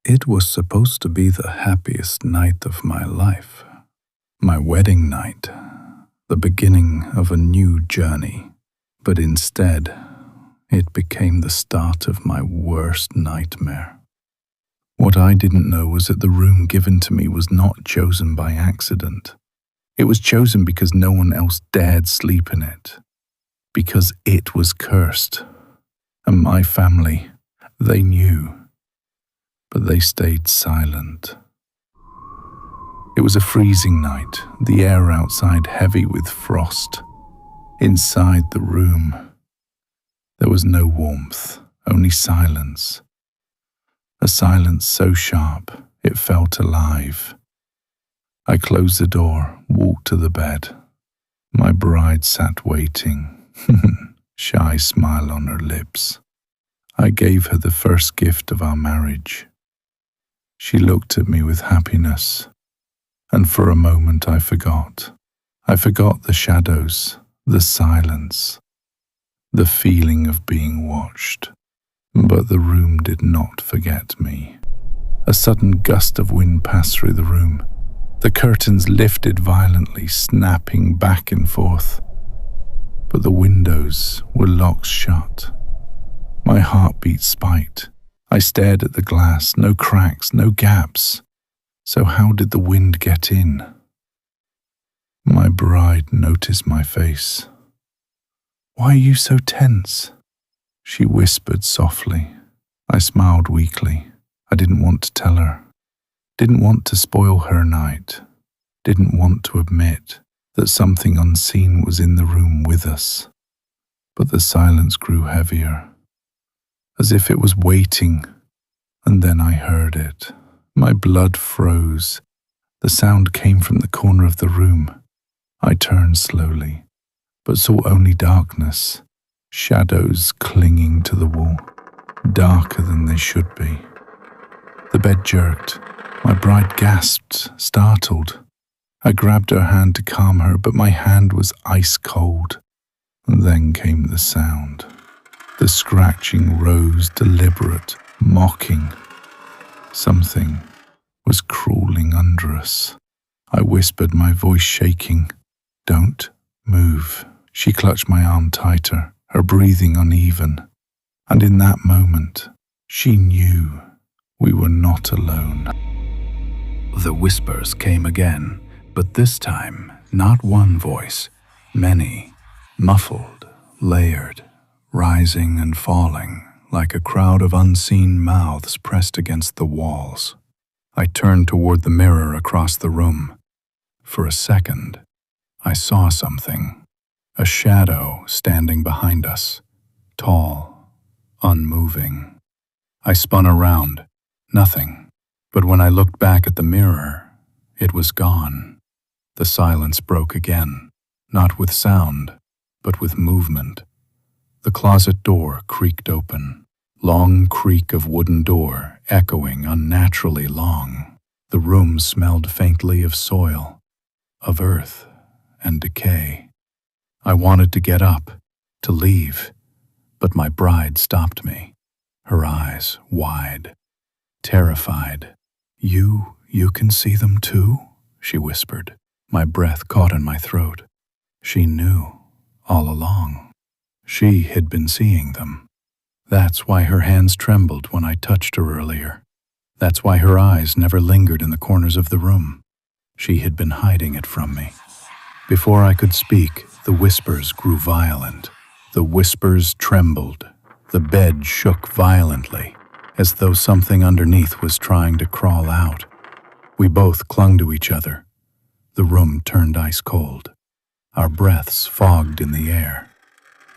It was supposed to be the happiest night of my life. My wedding night, the beginning of a new journey. But instead, it became the start of my worst nightmare. What I didn't know was that the room given to me was not chosen by accident. It was chosen because no one else dared sleep in it. Because it was cursed. And my family, they knew. But they stayed silent. It was a freezing night, the air outside heavy with frost. Inside the room, there was no warmth, only silence. A silence so sharp, it felt alive. I closed the door, walked to the bed. My bride sat waiting, shy smile on her lips. I gave her the first gift of our marriage. She looked at me with happiness, and for a moment I forgot. I forgot the shadows, the silence, the feeling of being watched. But the room did not forget me. A sudden gust of wind passed through the room. The curtains lifted violently, snapping back and forth. But the windows were locked shut. My heartbeat spiked. I stared at the glass, no cracks, no gaps. So how did the wind get in? My bride noticed my face. "Why are you so tense?" She whispered softly. I smiled weakly. I didn't want to tell her. Didn't want to spoil her night. Didn't want to admit that something unseen was in the room with us. But the silence grew heavier, as if it was waiting, and then I heard it. My blood froze. The sound came from the corner of the room. I turned slowly, but saw only darkness, shadows clinging to the wall, darker than they should be. The bed jerked. My bride gasped, startled. I grabbed her hand to calm her, but my hand was ice cold. And then came the sound. The scratching rose, deliberate, mocking. Something was crawling under us. I whispered, my voice shaking, "Don't move." She clutched my arm tighter, her breathing uneven. And in that moment, she knew we were not alone. The whispers came again, but this time, not one voice, many, muffled, layered, rising and falling, like a crowd of unseen mouths pressed against the walls. I turned toward the mirror across the room. For a second, I saw something, a shadow standing behind us, tall, unmoving. I spun around, nothing, but when I looked back at the mirror, it was gone. The silence broke again, not with sound, but with movement. The closet door creaked open, long creak of wooden door echoing unnaturally long. The room smelled faintly of soil, of earth and decay. I wanted to get up, to leave, but my bride stopped me, her eyes wide, terrified. You can see them too?" she whispered. My breath caught in my throat. She knew all along. She had been seeing them. That's why her hands trembled when I touched her earlier. That's why her eyes never lingered in the corners of the room. She had been hiding it from me. Before I could speak, the whispers grew violent. The whispers trembled. The bed shook violently, as though something underneath was trying to crawl out. We both clung to each other. The room turned ice cold. Our breaths fogged in the air.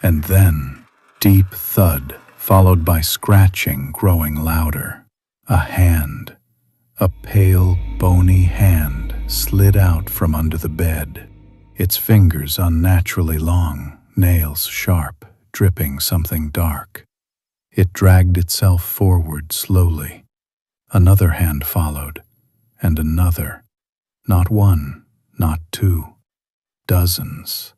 And then, deep thud, followed by scratching growing louder. A hand, a pale, bony hand, slid out from under the bed. Its fingers unnaturally long, nails sharp, dripping something dark. It dragged itself forward slowly. Another hand followed, and another. Not one, not two. Dozens.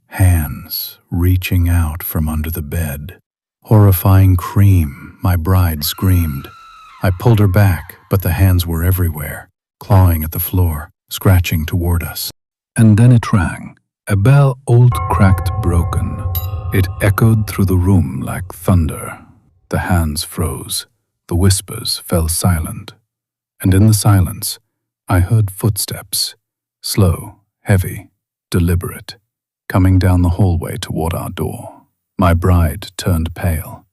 Hands reaching out from under the bed. Horrifying cream, my bride screamed. I pulled her back, but the hands were everywhere, clawing at the floor, scratching toward us. And then it rang. A bell, old, cracked, broken. It echoed through the room like thunder. The hands froze. The whispers fell silent. And in the silence, I heard footsteps, slow, heavy, deliberate, coming down the hallway toward our door. My bride turned pale.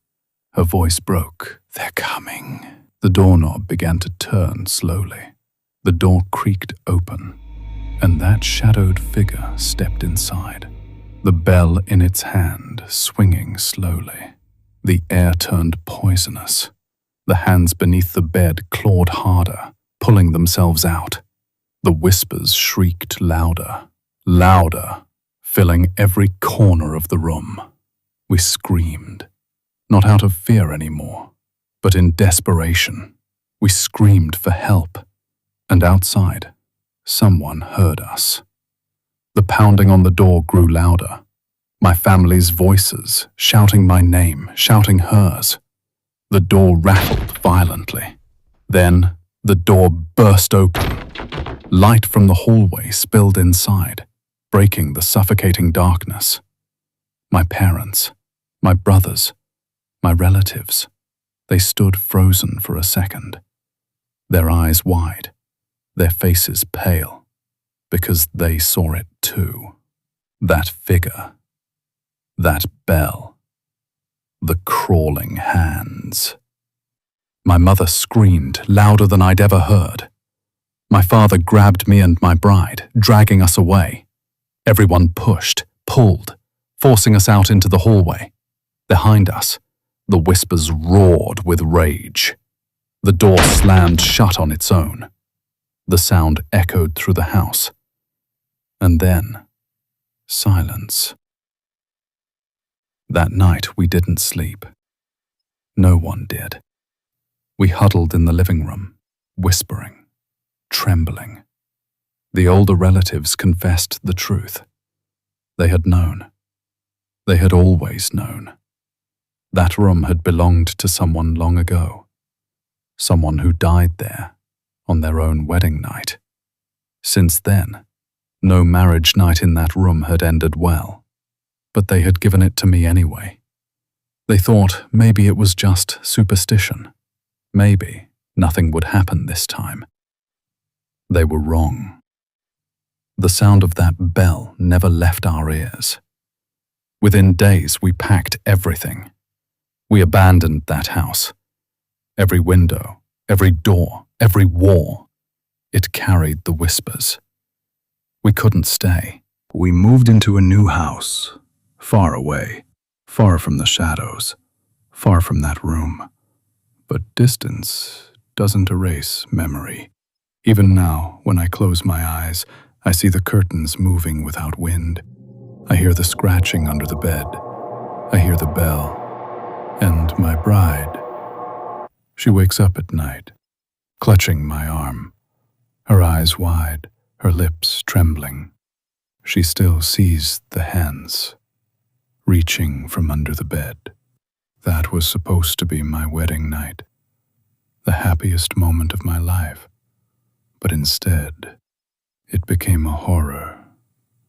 Her voice broke. "They're coming." The doorknob began to turn slowly. The door creaked open, and that shadowed figure stepped inside, the bell in its hand swinging slowly. The air turned poisonous. The hands beneath the bed clawed harder, pulling themselves out. The whispers shrieked louder, louder, filling every corner of the room. We screamed, not out of fear anymore, but in desperation. We screamed for help, and outside, someone heard us. The pounding on the door grew louder. My family's voices, shouting my name, shouting hers. The door rattled violently. Then, the door burst open. Light from the hallway spilled inside, breaking the suffocating darkness. My parents, my brothers, my relatives, they stood frozen for a second, their eyes wide, their faces pale, because they saw it too. That figure, that bell, the crawling hands. My mother screamed louder than I'd ever heard. My father grabbed me and my bride, dragging us away. Everyone pushed, pulled, forcing us out into the hallway. Behind us, the whispers roared with rage. The door slammed shut on its own. The sound echoed through the house. And then, silence. That night we didn't sleep. No one did. We huddled in the living room, whispering, trembling. The older relatives confessed the truth. They had known. They had always known. That room had belonged to someone long ago. Someone who died there on their own wedding night. Since then, no marriage night in that room had ended well, but they had given it to me anyway. They thought maybe it was just superstition. Maybe nothing would happen this time. They were wrong. The sound of that bell never left our ears. Within days, we packed everything. We abandoned that house. Every window, every door, every wall. It carried the whispers. We couldn't stay. We moved into a new house, far away, far from the shadows, far from that room. But distance doesn't erase memory. Even now, when I close my eyes, I see the curtains moving without wind. I hear the scratching under the bed. I hear the bell. And my bride. She wakes up at night, clutching my arm, her eyes wide, her lips trembling. She still sees the hands reaching from under the bed. That was supposed to be my wedding night, the happiest moment of my life. But instead, it became a horror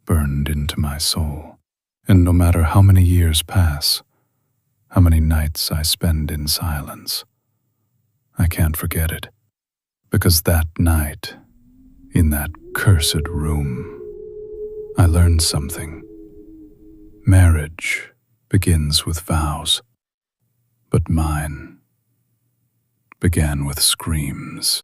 burned into my soul. And no matter how many years pass, how many nights I spend in silence, I can't forget it. Because that night, in that cursed room, I learned something. Marriage begins with vows, but mine began with screams.